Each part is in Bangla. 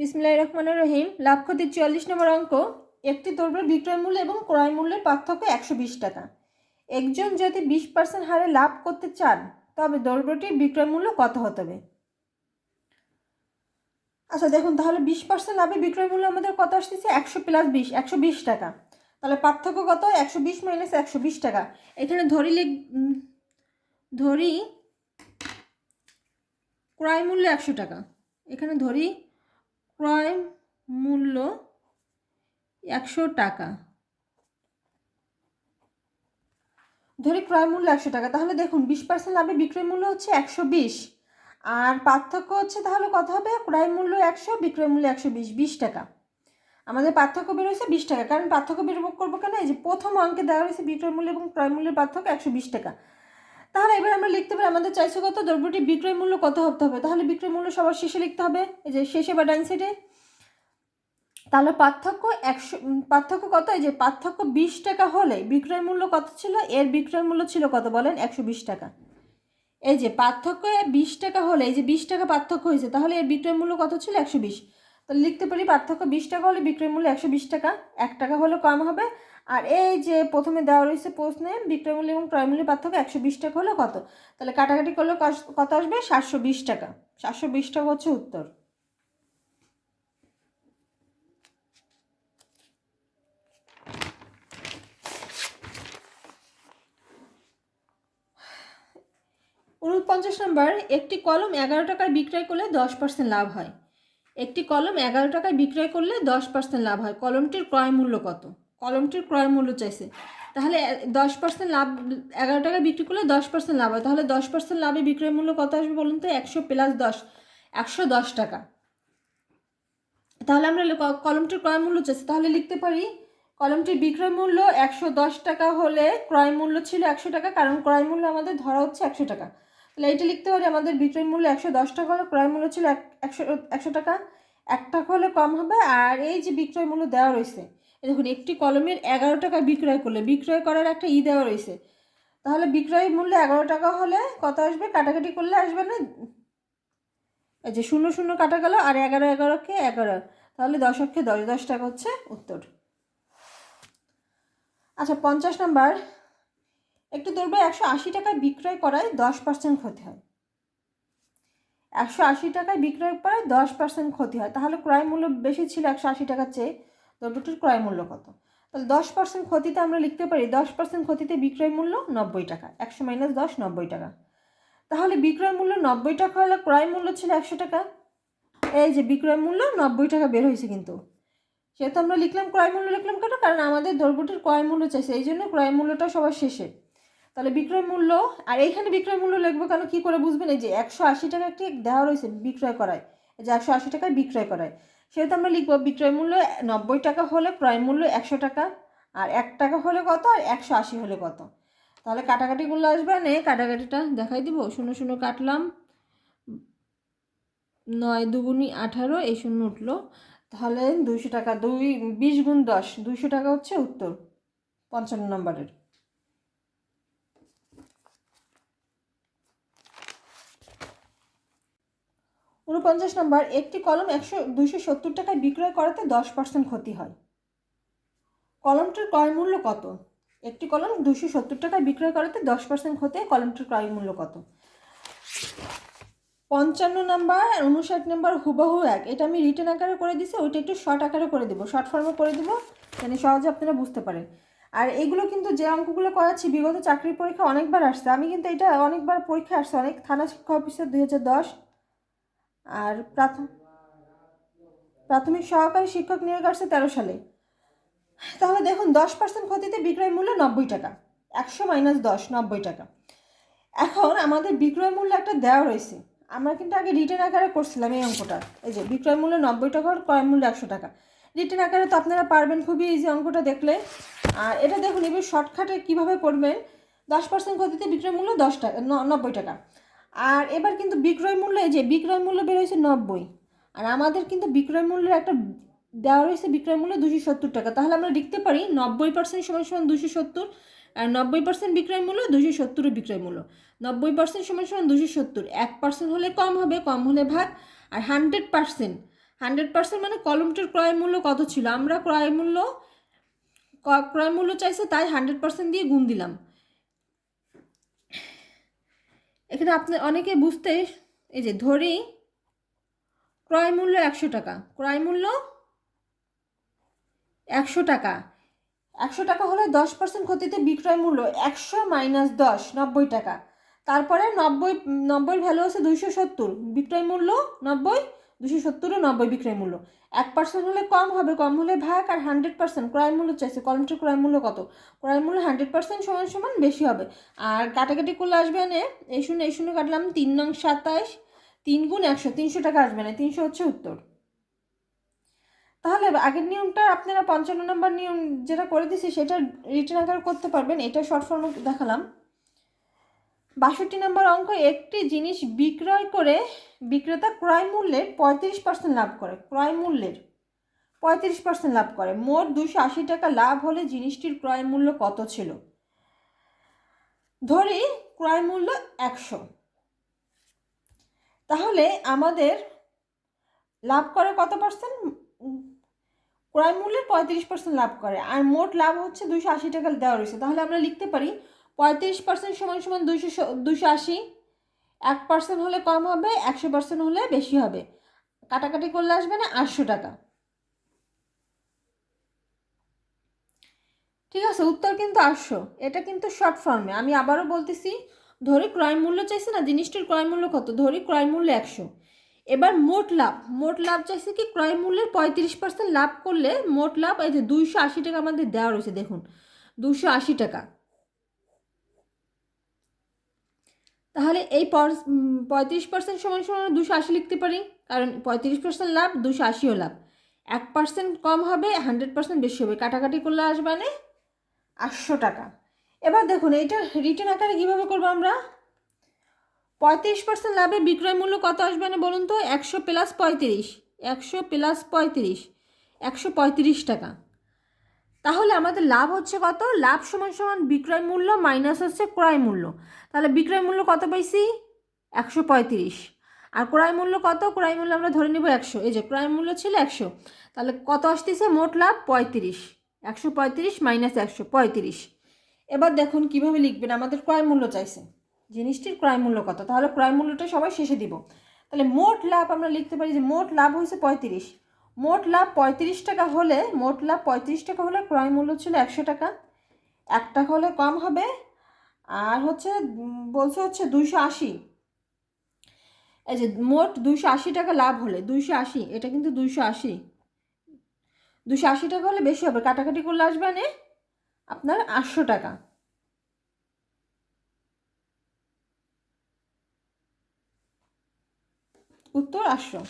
বিসমিল্লাহির রহমানির রহিম। লাভ ক্ষতির 44 নম্বর অঙ্ক। একটি দ্রব্যের বিক্রয় মূল্য এবং ক্রয় মূল্যের পার্থক্য 120 টাকা। একজন যদি 20% হারে লাভ করতে চান তবে দ্রব্যটির বিক্রয় মূল্য কত হতে হবে? আচ্ছা দেখুন, তাহলে 20% লাভে বিক্রয় মূল্য আমাদের কত আসতেছে? 100 + 20, 120 টাকা। তাহলে পার্থক্য কত? 120 - 120 টাকা। এখানে ধরি ক্রয় মূল্য 100 টাকা। এখানে ধরি ক্রয় মূল্য 100 টাকা। ধরি ক্রয় মূল্য 100 টাকা। তাহলে দেখুন 20% লাভে বিক্রয় মূল্য হচ্ছে 120, আর পার্থক্য হচ্ছে তাহলে কত হবে? ক্রয় মূল্য 100, বিক্রয় মূল্য 120, 20 টাকা। আমাদের পার্থক্য বের হয়েছে 20 টাকা। কারণ পার্থক্য বের করবো কেন? এই যে প্রথম অঙ্কে দেওয়া হয়েছে বিক্রয় মূল্য এবং ক্রয় মূল্যের পার্থক্য 120 টাকা। তাহলে এবার আমরা লিখতে পারি আমাদের চাইছে কত? দ্রব্যটির বিক্রয় মূল্য কত হতে হবে? তাহলে বিক্রয় মূল্য সবার শেষে লিখতে হবে, এই যে শেষে বা ডান সাইডে। তাহলে পার্থক্য কত? এই যে পার্থক্য 20 টাকা হলে বিক্রয় মূল্য কত ছিল? এর বিক্রয় মূল্য ছিল কত বলেন? 120 টাকা। এই যে পার্থক্য 20 টাকা হলে, এই যে 20 টাকা পার্থক্য হয়েছে, তাহলে এর বিক্রয় মূল্য কত ছিল? 120। তাহলে লিখতে পারি পার্থক্য 20 টাকা হলে বিক্রয় মূল্য 120 টাকা, 1 টাকা হলে কম হবে। আর এই যে প্রথমে দেওয়া রয়েছে প্রশ্নে বিক্রয় মূল্য এবং ক্রয় মূল্যের পার্থক্য 120 টাকা হলে কত? তাহলে কাটাকাটি করলে কত আসবে? 720 টাকা। 720 টাকা হচ্ছে উত্তর। অনুরূপ 50 নম্বর। একটি কলম 11 টাকায় বিক্রয় করলে 10% লাভ হয়। একটি কলম 11 টাকায় বিক্রয় করলে 10% লাভ হয়। কলমটির ক্রয় মূল্য কত? কলমটির ক্রয় মূল্য চাইছে। তাহলে 10% লাভ, 11 টাকায় বিক্রি করলে 10% লাভ হয়। তাহলে 10% লাভে বিক্রয় মূল্য কত আসবে বলুন তো? 100 + 10, 110 টাকা। তাহলে আমরা কলমটির ক্রয় মূল্য চাইছে, তাহলে লিখতে পারি কলমটির বিক্রয় মূল্য 110 টাকা হলে ক্রয় মূল্য ছিল 100 টাকা, কারণ ক্রয় মূল্য আমাদের ধরা হচ্ছে 100 টাকা। তাহলে এইটা লিখতে পারি আমাদের বিক্রয় মূল্য 110 টাকা হলে ক্রয় মূল্য ছিল 100 টাকা, 1 টাকা হলে কম হবে। আর এই যে বিক্রয় মূল্য দেওয়া রয়েছে, দেখুন একটি কলমের 11 টাকা বিক্রয় করলে, বিক্রয় করার একটা দেওয়া রয়েছে, তাহলে বিক্রয় মূল্য 11 টাকা হলে কত আসবে? কাটাকাটি করলে আসবে না, এই যে 0 0 কাটা গেল, আর 11 11কে 11, তাহলে 10 অক্ষে 10, 10 টাকা হচ্ছে উত্তর। আচ্ছা 50 নম্বর। একটি দ্রব্য 180 টাকায় বিক্রয় করায় 10% ক্ষতি হয়। 180 টাকায় বিক্রয় করায় 10% ক্ষতি হয়। তাহলে ক্রয় মূল্য বেশি ছিল 180 টাকার চেয়ে, দ্রব্যটির ক্রয় মূল্য কত? তাহলে 10% ক্ষতিতে আমরা লিখতে পারি 10% ক্ষতিতে বিক্রয় মূল্য 90 টাকা। 100 - 10, 90 টাকা। তাহলে বিক্রয় মূল্য 90 টাকা হলে ক্রয় মূল্য ছিল 100 টাকা। এই যে বিক্রয় মূল্য 90 টাকা বের হয়েছে, কিন্তু সেহেতু আমরা লিখলাম ক্রয় মূল্য লিখলাম কেন? কারণ আমাদের দ্রব্যটির ক্রয় মূল্য চাইছে, এই জন্য ক্রয় মূল্যটা সবার শেষে। তাহলে বিক্রয় মূল্য, আর এইখানে বিক্রয় মূল্য লিখবো কেন, কী করে বুঝবেন? এই যে 180 টাকা একটি দেওয়া রয়েছে বিক্রয় করায়, এই যে 180 টাকায় বিক্রয় করায়, সেহেতু আমরা লিখবো বিক্রয় মূল্য 90 টাকা হলে ক্রয় মূল্য 100 টাকা, আর 1 টাকা হলে কত, আর 180 হলে কত। তাহলে কাটাকাটিগুলো আসবে, না কাটাকাটিটা দেখাই দিব। 0 0 কাটলাম, 9 2 18, এই 0 উঠলো। তাহলে 200 টাকা, 20 × 10, 200 টাকা হচ্ছে উত্তর 55 নম্বরের। 49 নম্বর। একটি কলম 270 টাকায় বিক্রয় করাতে 10% ক্ষতি হয়। কলমটির ক্রয় মূল্য কত? একটি কলম 270 টাকায় বিক্রয় করাতে 10% ক্ষতি হয়, কলমটির ক্রয় মূল্য কত? 55 নাম্বার, 59 নাম্বার হুবহু এক। এটা আমি রিটেন আকারে করে দিছি, ওইটা একটু শর্ট আকারে করে দেবো, শর্ট ফর্মে করে দেবো, মানে সহজে আপনারা বুঝতে পারেন। আর এগুলো কিন্তু যে অঙ্কগুলো করাচ্ছি বিগত চাকরির পরীক্ষা অনেকবার আসছে, আমি কিন্তু এটা অনেকবার পরীক্ষা আসছে, অনেক থানা শিক্ষা অফিসার 2010, আর প্রাথমিক সহকারী শিক্ষক নিয়োগ আসছে 13 সালে। তাহলে দেখুন 10% ক্ষতিতে বিক্রয় মূল্য 90 টাকা, 100 - 10, 90 টাকা। এখন আমাদের বিক্রয় মূল্য একটা দেওয়া রয়েছে, আমরা কিন্তু আগে রিটেন আকারে করছিলাম এই অঙ্কটা। এই যে বিক্রয় মূল্য 90 টাকা, ক্রয় মূল্য 100 টাকা। রিটেন আকারে তো আপনারা পারবেন খুবই ইজি অঙ্কটা দেখলে। আর এটা দেখুন এবার শর্টকাটে কীভাবে করবেন। 10% ক্ষতিতে বিক্রয় মূল্য 10 টাকা, 90 টাকা। আর এবার কিন্তু বিক্রয় মূল্য, এই যে বিক্রয় মূল্য বের হয়েছে 90, আর আমাদের কিন্তু বিক্রয় মূল্যের একটা দেওয়া রয়েছে বিক্রয় মূল্য 270 টাকা। তাহলে আমরা লিখতে পারি 90% = 270, আর 90% বিক্রয় মূল্য 270 বিক্রয় মূল্য। 90% = 270, 1% হলে কম হবে, কম হলে ভাগ, আর 100% 100% মানে কলমটির ক্রয় মূল্য কত ছিল, আমরা ক্রয় মূল্য চাইছে, তাই 100% দিয়ে গুণ দিলাম। এখানে আপনি অনেকে বুঝতে, এই যে ধরি ক্রয় মূল্য 100 টাকা, ক্রয় মূল্য 100 টাকা, 100 টাকা হলে 10% ক্ষতিতে বিক্রয় মূল্য 100 মাইনাস 10, 90 টাকা। তারপরে 90 ভ্যালু আছে 270, বিক্রয় মূল্য 90, 270 ও 90 বিক্রয় মূল্য। 1% হলে কম হবে, কম হলে ভাগ, আর 100% ক্রয় মূল্য চাইছে, কলমটির ক্রয় মূল্য কত, ক্রয় মূল্য 100% সমান সমান বেশি হবে। আর কাটাকাটি করলে আসবে না, এই শূন্য কাটলাম, 3 নং 27, 3 গুণ 100, 300 টাকা আসবে না, 300 হচ্ছে উত্তর। তাহলে আগের নিয়মটা আপনারা 55 নম্বর নিয়ম যেটা করে দিছি সেটা রিটেন আকারে করতে পারবেন, এটা শর্ট ফর্ম দেখালাম। 62 নম্বর অঙ্ক, একটি জিনিস বিক্রয় করে বিক্রেতা ক্রয় মূল্যের 35% লাভ করে, ক্রয় মূল্যের 35% লাভ করে, মোট 280 টাকা লাভ হলে জিনিসটির ক্রয় মূল্য কত ছিল? ধরি ক্রয় মূল্য 100, তাহলে আমাদের লাভ করে কত পার্সেন্ট? ক্রয় মূল্যের 35% লাভ করে, আর মোট লাভ হচ্ছে 280 টাকা দেওয়া রয়েছে। তাহলে আমরা লিখতে পারি 35% সমান সমান 280, 1% হলে কম হবে, 100% হলে বেশি হবে, কাটাকাটি করলে আসবে না 800 টাকা। ঠিক আছে, উত্তর কিন্তু 800। এটা কিন্তু শর্ট ফর্মে, আমি আবারও বলতেছি, ধরি ক্রয় মূল্য চাইছে না, জিনিসটির ক্রয় মূল্য কত, ধরি ক্রয় মূল্য 100, এবার মোট লাভ চাইছে কি, ক্রয় মূল্যের 35% লাভ করলে মোট লাভ, এই যে 280 টাকা আমাদের দেওয়া রয়েছে, দেখুন 280 টাকা। তাহলে এই 35% সমান সমান 280 লিখতে পারি, কারণ 35% লাভ, 280ও লাভ, 1% কম হবে, 100% বেশি হবে, কাটাকাটি করলে আসবে না 800 টাকা। এবার দেখুন এইটা রিটেন আকারে কীভাবে করবো আমরা? 35% লাভে বিক্রয় মূল্য কত আসবে না বলুন তো? 100 প্লাস 35, 100 প্লাস 35, 135 টাকা। তাহলে আমাদের লাভ হচ্ছে কত? লাভ সমান সমান বিক্রয় মূল্য মাইনাস হচ্ছে ক্রয় মূল্য। তাহলে বিক্রয় মূল্য কত পাইছি? 135। আর ক্রয় মূল্য কত? ক্রয় মূল্য আমরা ধরে নেব 100, এই যে ক্রয় মূল্য ছিল 100, তাহলে কত আসতেছে? মোট লাভ 35, 135 মাইনাস 100, 35। এবার দেখুন কিভাবে লিখবেন, আমাদের ক্রয় মূল্য চাইছে, জিনিসটির ক্রয় মূল্য কত, তাহলে ক্রয় মূল্যটা সবাই শেষে দিব। তাহলে মোট লাভ আমরা লিখতে পারি যে মোট লাভ হয়েছে 35, মোট লাভ 35 টাকা হলে, মোট লাভ 35 টাকা হলে ক্রয় মূল্য ছিল 100 টাকা, 1 টাকা হলে কম হবে, আর হচ্ছে বলছে হচ্ছে 280, এই যে মোট 280 টাকা লাভ হলে, 280, এটা কিন্তু 280, 280 টাকা হলে বেশি হবে, কাটাকাটি করলে আসবে না আপনার 800 টাকা। উত্তর 800।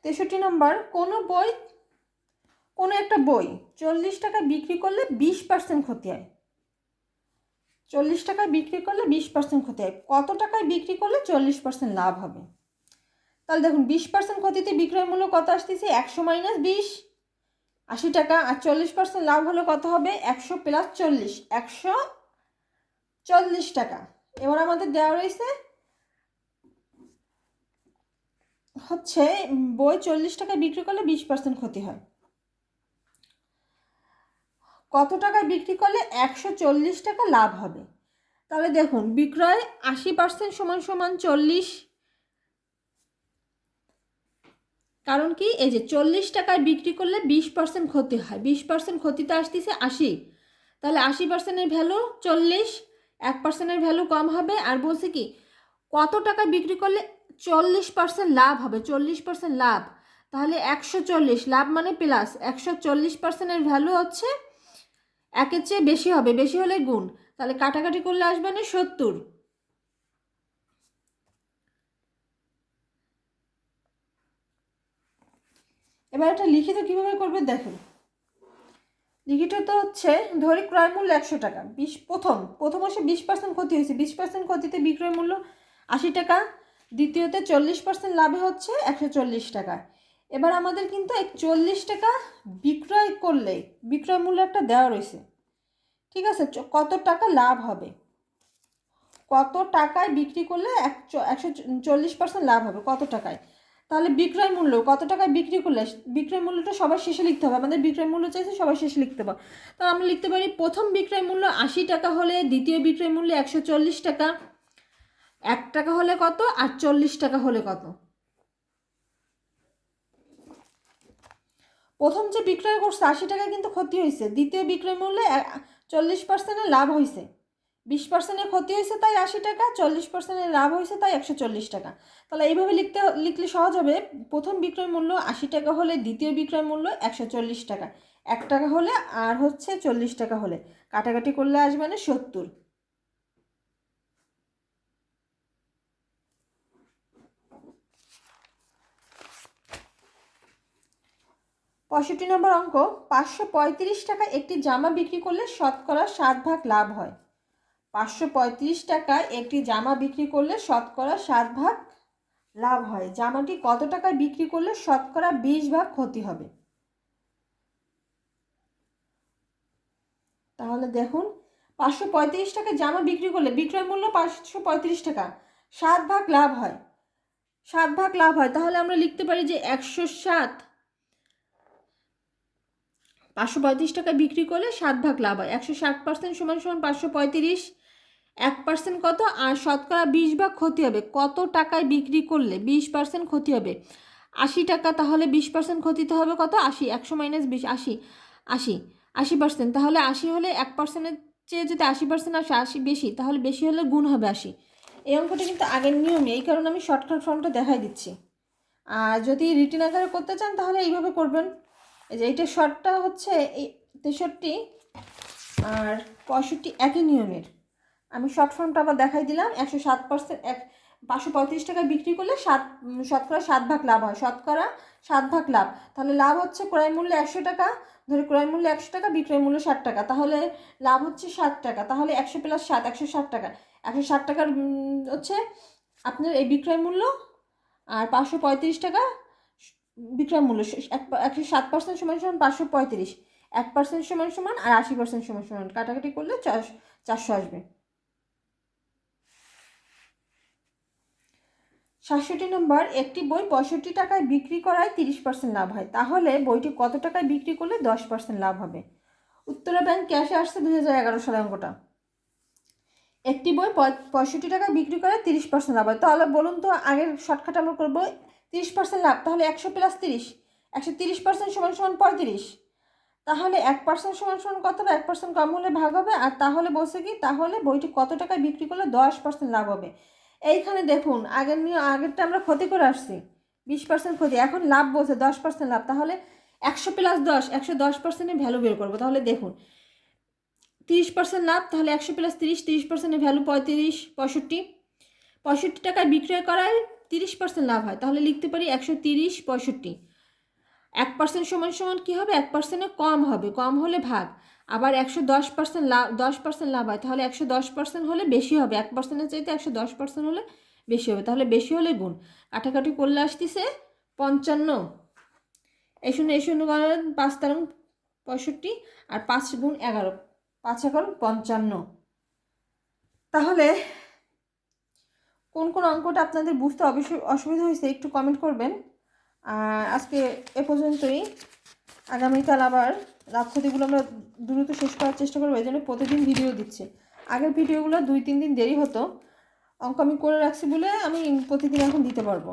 63 নম্বর, কোনো একটা বই 40 টাকা বিক্রি করলে 20% ক্ষতি হয়, 40 টাকায় বিক্রি করলে 20% ক্ষতি হয়, কত টাকায় বিক্রি করলে 40% লাভ হবে? তাহলে দেখুন 20% ক্ষতিতে বিক্রয় মূল্য কত আসতেছে? 100 মাইনাস 20, 80 টাকা, আর 40% লাভ হলে কত হবে? 100 প্লাস 40, 140 টাকা। এবার আমাদের দেওয়া রয়েছে হচ্ছে বই 40 টাকায় বিক্রি করলে 20% ক্ষতি হয়, কত টাকায় বিক্রি করলে 140 টাকা লাভ হবে? তাহলে দেখুন বিক্রয় 80% সমান সমান 40, কারণ কি, এই যে 40 টাকায় বিক্রি করলে 20% ক্ষতি হয়, 20% ক্ষতিতে আসতেছে 80, তাহলে 80%-এর ভ্যালু 40, 1%-এর ভ্যালু কম হবে, আর বলছে কি কত টাকায় বিক্রি করলে 40% লাভ হবে, 40% লাভ, তাহলে 140 লাভ মানে প্লাস, 140%-এর ভ্যালু হচ্ছে 1-এর চেয়ে বেশি হবে, বেশি হলে গুণ, তাহলে কাটাকাটি করলে আসবে না 70। এবার এটা লিখিত কিভাবে করবে দেখুন, লিখিত তো হচ্ছে, ধরি ক্রয় মূল্য 100 টাকা, প্রথম মাসে 20% ক্ষতি হয়েছে, 20% ক্ষতিতে বিক্রয় মূল্য 80 টাকা, দ্বিতীয়তে 40% লাভে হচ্ছে 140 টাকা। এবার আমাদের কিন্তু 40 টাকা বিক্রয় করলে বিক্রয় মূল্য একটা দেওয়া রয়েছে, ঠিক আছে, কত টাকা লাভ হবে? কত টাকায় বিক্রি করলে 140% লাভ হবে, কত টাকায়। তাহলে বিক্রয় মূল্য কত টাকায় বিক্রি করলে, বিক্রয় মূল্যটা সবার শেষে লিখতে হবে, আমাদের বিক্রয় মূল্য চাইছে সবার শেষে লিখতে হবে। তো আমরা লিখতে পারি প্রথম বিক্রয় মূল্য 80 টাকা হলে দ্বিতীয় বিক্রয় মূল্য 140 টাকা, 1 টাকা হলে কত আর 40 টাকা হলে কত। প্রথম যে বিক্রয় করছে 80 টাকায় কিন্তু ক্ষতি হয়েছে, দ্বিতীয় বিক্রয় মূল্যে 40% লাভ হয়েছে, 20% ক্ষতি হয়েছে তাই 80 টাকা, 40% লাভ হয়েছে তাই 140 টাকা। তাহলে এইভাবে লিখলে সহজ হবে। প্রথম বিক্রয় মূল্য 80 টাকা হলে দ্বিতীয় বিক্রয় মূল্য 140 টাকা, 1 টাকা হলে আর হচ্ছে 40 টাকা হলে, কাটাকাটি করলে আসবে না 70। 65 নম্বর অঙ্ক, 535 টাকা একটি জামা বিক্রি করলে শতকরা 7 ভাগ লাভ হয়। 535 টাকায় একটি জামা বিক্রি করলে শতকরা 7 ভাগ লাভ হয়। জামাটি কত টাকায় বিক্রি করলে শতকরা 20 ভাগ ক্ষতি হবে। তাহলে দেখুন 535 টাকায় জামা বিক্রি করলে বিক্রয় মূল্য 535 টাকা, 7 ভাগ লাভ হয়, 7 ভাগ লাভ হয়। তাহলে আমরা লিখতে পারি যে 107, 535 টাকায় বিক্রি করলে 7 ভাগ লাভ হয়, 160% সমান সমান 535, 1% কত আর শতকরা 20 ভাগ ক্ষতি হবে। কত টাকায় বিক্রি করলে 20% ক্ষতি হবে, 80 টাকা, তাহলে 20% ক্ষতিতে হবে কত 80, 100 - 20 80, 80%। তাহলে 80 হলে 1%-এর চেয়ে যদি 80% আসে, 80 বেশি, তাহলে বেশি হলে গুণ হবে 80। এই অঙ্কটা কিন্তু আগের নিয়মে, এই কারণে আমি শর্টকাট ফর্মটা দেখাই দিচ্ছি। আর যদি রিটেন আকারে করতে চান তাহলে এইভাবে করবেন। এই যে এইটা শর্টটা হচ্ছে এই 63 আর 65 একই নিয়মের। আমি শর্ট ফর্মটা আবার দেখাই দিলাম। 107%, 535 টাকায় বিক্রি করলে শতকরা 7 ভাগ লাভ হয়, শতকরা 7 ভাগ লাভ। তাহলে লাভ হচ্ছে ক্রয় মূল্য 100 টাকা, ধরে ক্রয় মূল্য 100 টাকা, বিক্রয় মূল্য 60 টাকা, তাহলে লাভ হচ্ছে 60 টাকা। তাহলে 100 + 7, 160 টাকা, 160 টাকার হচ্ছে আপনার এই বিক্রয় মূল্য, আর 535 টাকা বিক্রয় মূল্য, 107% সমান সমান 535, 1% সমান সমান আর 80% সমান সমান, কাটাকাটি করলে 400 আসবে। 67 নম্বর, একটি বই 65 টাকায় বিক্রি করায় 30% লাভ হয়। তাহলে বইটি কত টাকায় বিক্রি করলে 10% লাভ হবে। উত্তরা ব্যাংক ক্যাশে আসছে 2011 সালে অঙ্কটা। একটি বই 65 টাকায় বিক্রি করায় 30% লাভ হয়। তাহলে বলুন তো, আগের শর্টকাট আমরা করবো 30% লাভ, তাহলে 100 + 30, 130% সমান সমান 35। তাহলে 1% সমান সমান কত হবে, 1% কম হলে ভাগ হবে। আর তাহলে বলছে কি, তাহলে বইটি কত টাকায় বিক্রি করলে 10% লাভ হবে। এইখানে দেখুন আগেরটা আমরা ক্ষতি করে আসছি, 20% ক্ষতি, এখন লাভ বলছে 10% লাভ। তাহলে 100 + 10, 110%-এর ভ্যালু বের করবো। তাহলে দেখুন 30% লাভ, তাহলে 100 + 30, 30%-এর ভ্যালু 65, 65 টাকায় বিক্রয় করায় 30% লাভ হয়। তাহলে লিখতে পারি 130, 65। 1% সমান সমান কী হবে, 1%-এর কম হবে, কম হলে ভাগ। আবার 110% লাভ, 10% লাভ হয়, তাহলে 110% হলে বেশি হবে, 1%-এর চাইতে 110% হলে বেশি হবে, তাহলে বেশি হলে গুণ। কাটাকাটি করলে আসতেছে 55। এই শূন্য করেন 5 × 65 আর 5 × 11, 5 × 11 55। তাহলে কোন কোন অঙ্কটা আপনাদের বুঝতে অবশ্যই অসুবিধা হয়েছে একটু কমেন্ট করবেন। আর আজকে এ পর্যন্তই। আগামীকাল আবার লাভ ক্ষতিগুলো আমরা দ্রুত শেষ করার চেষ্টা করবো, এই জন্য প্রতিদিন ভিডিও দিচ্ছি। আগের ভিডিওগুলো 2-3 দিন দেরি হতো, অঙ্ক আমি করে রাখছি বলে আমি প্রতিদিন এখন দিতে পারবো।